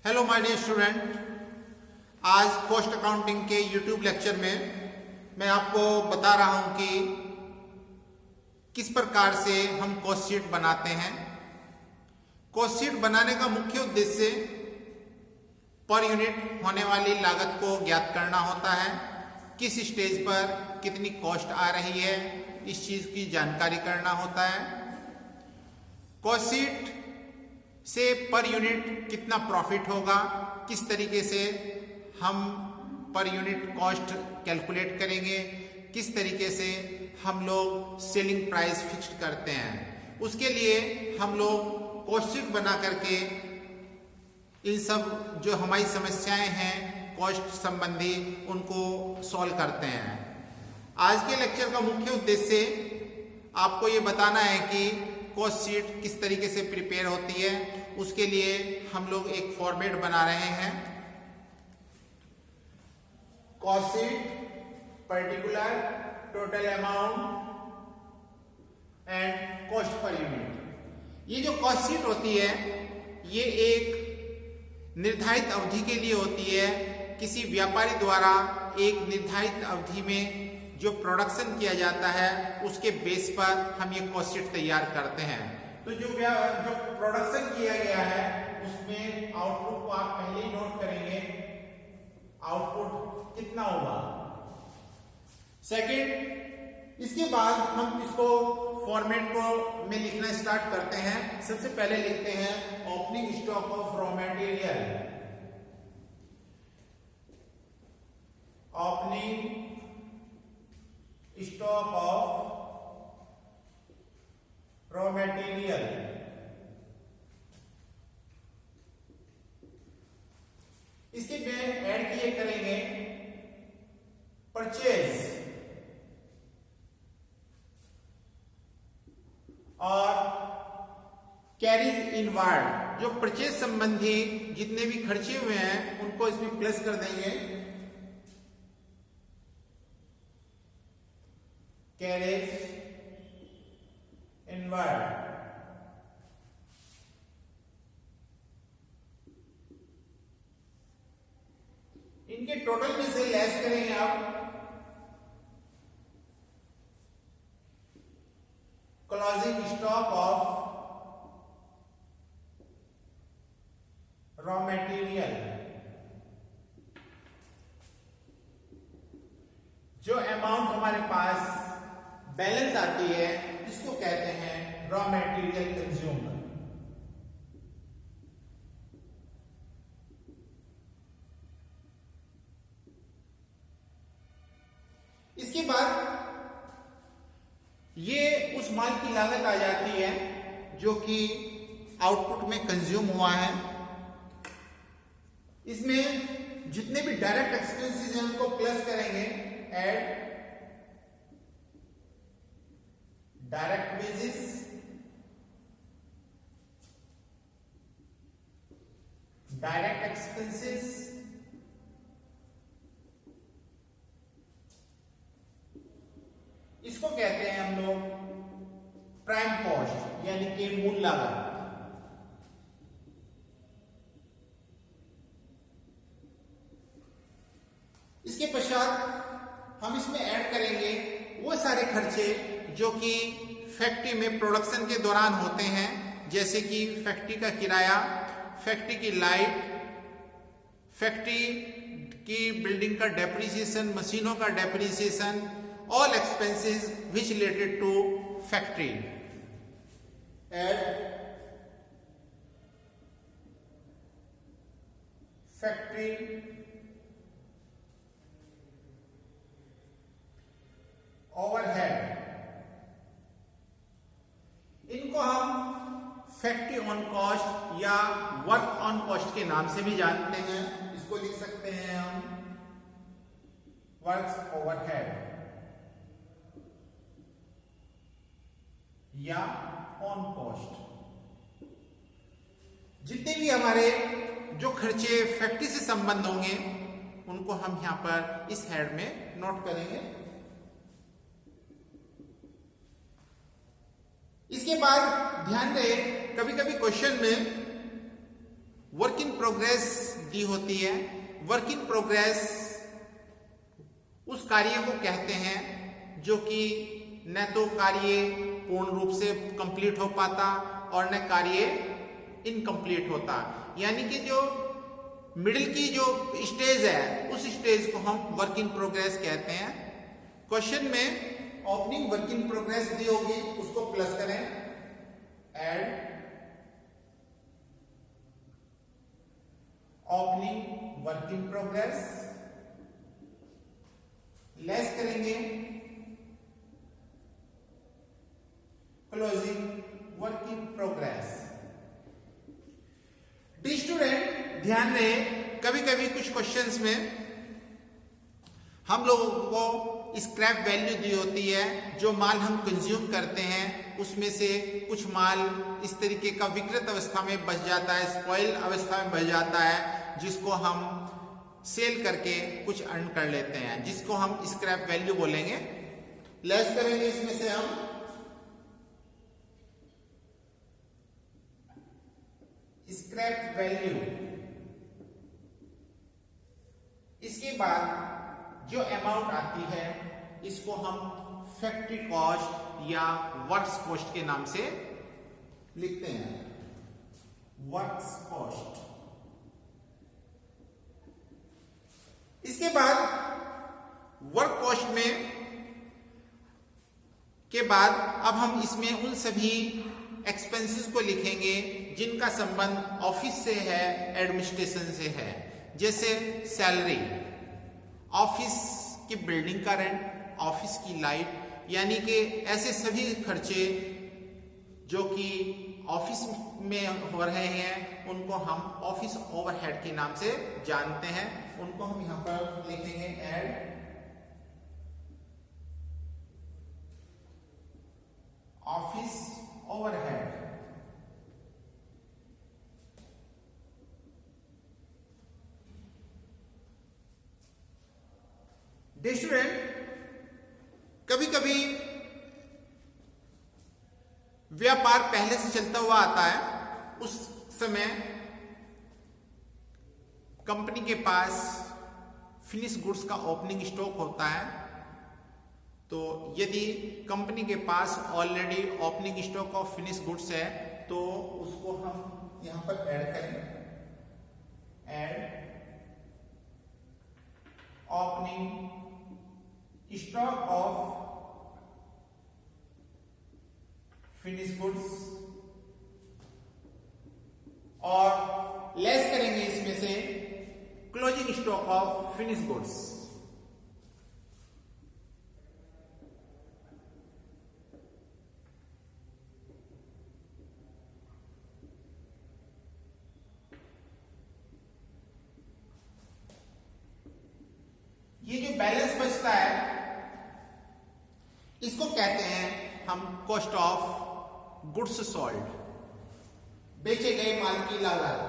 Hello my dear student. आज cost accounting के YouTube lecture में मैं आपको बता रहा हूं कि किस प्रकार से हम कॉस्ट शीट बनाते हैं। कॉस्ट शीट बनाने का मुख्य उद्देश्य पर यूनिट होने वाली लागत को ज्ञात करना होता है। किस स्टेज पर कितनी कॉस्ट आ रही है, इस चीज की जानकारी करना होता है। कॉस्ट शीट से पर यूनिट कितना प्रॉफिट होगा, किस तरीके से हम पर यूनिट कॉस्ट कैलकुलेट करेंगे, किस तरीके से हम लोग सेलिंग प्राइस फिक्स्ड करते हैं, उसके लिए हम लोग कॉस्ट शीट बना करके इन सब जो हमारी समस्याएं हैं कॉस्ट संबंधी उनको सॉल्व करते हैं। आज के लेक्चर का मुख्य उद्देश्य आपको ये बताना है कि कॉस्ट शीट किस तरीके से प्रिपेयर होती है। उसके लिए हम लोग एक फॉर्मेट बना रहे हैं। Cost sheet particular total amount and cost per unit. ये जो कॉस्ट शीट होती है ये एक निर्धारित अवधि के लिए होती है। किसी व्यापारी द्वारा एक निर्धारित अवधि में जो प्रोडक्शन किया जाता है उसके बेस पर हम ये कॉस्ट शीट तैयार करते हैं। तो जो प्रोडक्शन किया गया है उसमें आउटपुट को आप पहले ही नोट करेंगे, आउटपुट कितना होगा। सेकंड, इसके बाद हम इसको फॉर्मेट को में लिखना स्टार्ट करते हैं। सबसे पहले लिखते हैं opening stock of raw material. Opening stock of raw material. इसके में ऐड किए करेंगे परचेज और कैरीज इनवार्ड। जो परचेज संबंधी जितने भी खर्चे हुए हैं उनको इसमें प्लस कर देंगे। Carriage inward. इनके टोटल में से लेस करेंगे आप closing stock of raw material. जो अमाउंट हमारे पास बैलेंस आती है इसको कहते हैं रॉ मटेरियल कंज्यूम्ड। इसके बाद ये उस माल की लागत आ जाती है जो कि आउटपुट में कंज्यूम हुआ है। इसमें जितने भी डायरेक्ट एक्सपेंसेस हैं उनको प्लस करेंगे। Add direct wages, direct expenses, इसको कहते हैं हम लोग प्राइम कॉस्ट यानी कि मूल लागत। इसके पश्चात हम इसमें ऐड करेंगे वो सारे खर्चे जो कि फैक्ट्री में प्रोडक्शन के दौरान होते हैं, जैसे कि फैक्ट्री का किराया, फैक्ट्री की लाइट, फैक्ट्री की बिल्डिंग का डेप्रिसिएशन, मशीनों का depreciation, all expenses which related to factory. Add factory overhead. इनको हम फैक्ट्री ऑन कॉस्ट या वर्क ऑन कॉस्ट के नाम से भी जानते हैं। इसको लिख सकते हैं हम वर्क ओवरहेड या ऑन कॉस्ट। जितने भी हमारे जो खर्चे फैक्ट्री से संबंध होंगे उनको हम यहां पर इस हेड में नोट करेंगे। इसके बाद ध्यान रहे कभी कभी क्वेश्चन में वर्क इन प्रोग्रेस दी होती है। वर्क इन प्रोग्रेस उस कार्य को कहते हैं जो कि न तो कार्य पूर्ण रूप से कंप्लीट हो पाता और न कार्य इनकम्प्लीट होता, यानी कि जो मिडिल की जो स्टेज है उस स्टेज को हम वर्क इन प्रोग्रेस कहते हैं। क्वेश्चन में ओपनिंग वर्क इन प्रोग्रेस दी होगी, उसको प्लस करें, add opening work in progress, less करेंगे closing work in progress. The student ध्यान रहे, कभी कभी कुछ क्वेश्चंस में हम लोगों को स्क्रैप वैल्यू दी होती है। जो माल हम कंज्यूम करते हैं उसमें से कुछ माल इस तरीके का विकृत अवस्था में बच जाता है, स्पॉइल अवस्था में बच जाता है, जिसको हम सेल करके कुछ अर्न कर लेते हैं, जिसको हम स्क्रैप वैल्यू बोलेंगे। लेस करेंगे इसमें से हम स्क्रैप वैल्यू। इसके बाद जो अमाउंट आती है इसको हम फैक्ट्री कॉस्ट या वर्क्स कॉस्ट के नाम से लिखते हैं, वर्क्स कॉस्ट। इसके बाद वर्क कॉस्ट में के बाद अब हम इसमें उन सभी एक्सपेंसेस को लिखेंगे जिनका संबंध ऑफिस से है, एडमिनिस्ट्रेशन से है। जैसे सैलरी, ऑफिस की बिल्डिंग का रेंट, ऑफिस की लाइट, यानी कि ऐसे सभी खर्चे जो कि ऑफिस में हो रहे हैं उनको हम ऑफिस ओवरहेड के नाम से जानते हैं। उनको हम यहां पर लिखेंगे add office overhead. Dear student, कभी कभी व्यापार पहले से चलता हुआ आता है, उस समय कंपनी के पास फिनिश गुड्स का ओपनिंग स्टॉक होता है। तो यदि कंपनी के पास already opening stock of finish goods है तो उसको हम यहां पर ऐड करें, add opening stock of finish goods, और लेस करेंगे इसमें से closing stock of finish goods. ये जो बैलेंस बचता है इसको कहते हैं हम कॉस्ट ऑफ गुड्स सोल्ड, बेचे गए माल की लागत।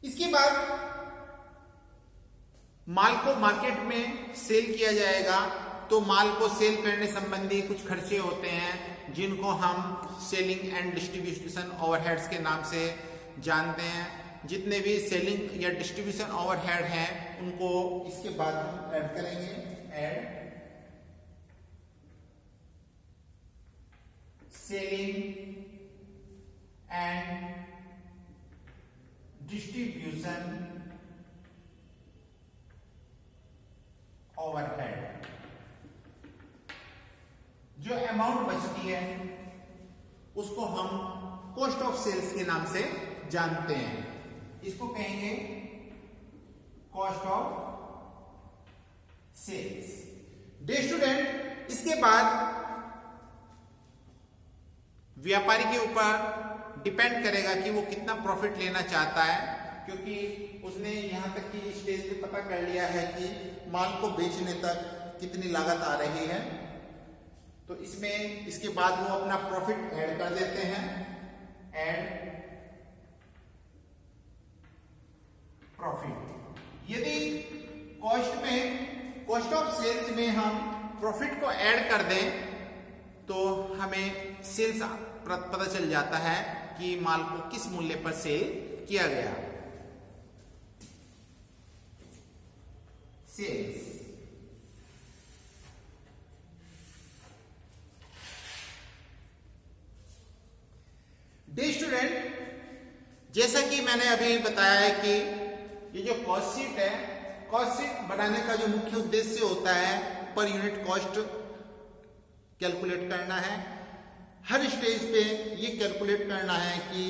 इसके बाद माल को मार्केट में सेल किया जाएगा, तो माल को सेल करने संबंधी कुछ खर्चे होते हैं जिनको हम सेलिंग एंड डिस्ट्रीब्यूशन ओवरहेड्स के नाम से जानते हैं। जितने भी सेलिंग या डिस्ट्रीब्यूशन ओवरहेड हैं उनको इसके बाद हम ऐड करेंगे, add selling and distribution overhead. जो अमाउंट बचती है उसको हम कॉस्ट ऑफ सेल्स के नाम से जानते हैं, इसको कहेंगे cost of sales. Dear student, इसके बाद व्यापारी के ऊपर डिपेंड करेगा कि वो कितना प्रॉफिट लेना चाहता है, क्योंकि उसने यहां तक की स्टेज पे पता कर लिया है कि माल को बेचने तक कितनी लागत आ रही है। तो इसमें इसके बाद वो अपना प्रॉफिट ऐड कर देते हैं, ऐड प्रॉफिट। यदि कॉस्ट ऑफ सेल्स में हम प्रॉफिट को ऐड कर दें तो हमें सेल्स पता चल जाता है कि माल को किस मूल्य पर सेल किया गया। सेल्स डे स्टूडेंट, जैसा कि मैंने अभी बताया है कि ये जो कॉस्ट शीट है, कॉस्ट शीट बनाने का जो मुख्य उद्देश्य होता है पर यूनिट कॉस्ट कैलकुलेट करना है। हर स्टेज पे ये कैलकुलेट करना है कि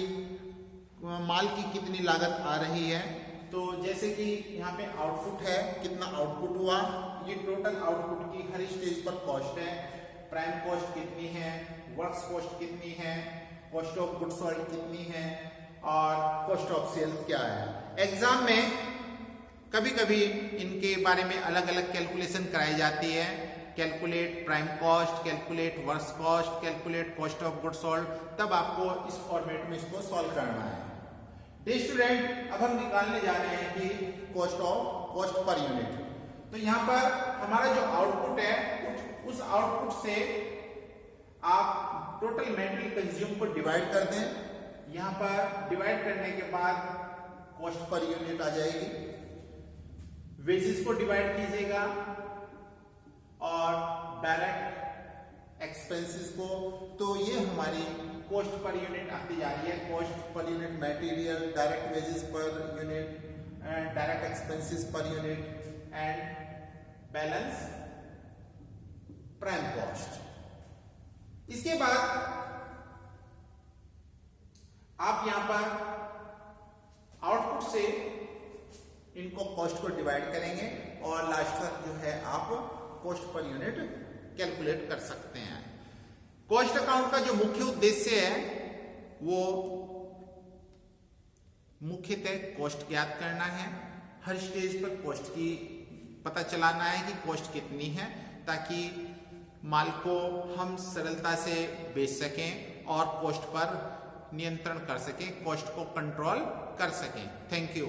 माल की कितनी लागत आ रही है। तो जैसे कि यहाँ पे आउटपुट है, कितना आउटपुट हुआ, ये टोटल आउटपुट की हर स्टेज पर कॉस्ट है। प्राइम कॉस्ट कितनी है, वर्क्स कॉस्ट कितनी है, कॉस्ट ऑफ गुड्स सोल्ड कितनी है और कॉस्ट ऑफ सेल्स क्या है। एग्जाम में कभी कभी इनके बारे में अलग अलग कैलकुलेशन कराई जाती है। Calculate prime cost, calculate works cost, calculate cost of goods sold, तब आपको इस फॉर्मेट में इसको सॉल्व करना है। डे स्टूडेंट, अब हम निकालने जा रहे हैं कि कॉस्ट पर यूनिट। तो यहाँ पर हमारा जो आउटपुट है, उस आउटपुट से आप टोटल मेटेरियल कंज्यूम को डिवाइड कर दें। यहाँ पर डिवाइड करने के बाद कॉस्ट पर यूनिट आ जाएगी। वेजेस को डिवाइड कीजिएगा और डायरेक्ट एक्सपेंसेस को, तो ये हमारी कॉस्ट पर यूनिट आती जा रही है। Cost per unit material, direct wages per unit, direct expenses per unit and balance prime cost. इसके बाद आप यहां पर आउटपुट से इनको कॉस्ट को डिवाइड करेंगे और लास्ट तक जो है आप कॉस्ट पर यूनिट कैलकुलेट कर सकते हैं। कॉस्ट अकाउंट का जो मुख्य उद्देश्य है वो मुख्यतः कॉस्ट ज्ञात करना है। हर स्टेज पर कॉस्ट की पता चलाना है कि कॉस्ट कितनी है, ताकि माल को हम सरलता से बेच सकें और कॉस्ट पर नियंत्रण कर सकें, कॉस्ट को कंट्रोल कर सकें। Thank you.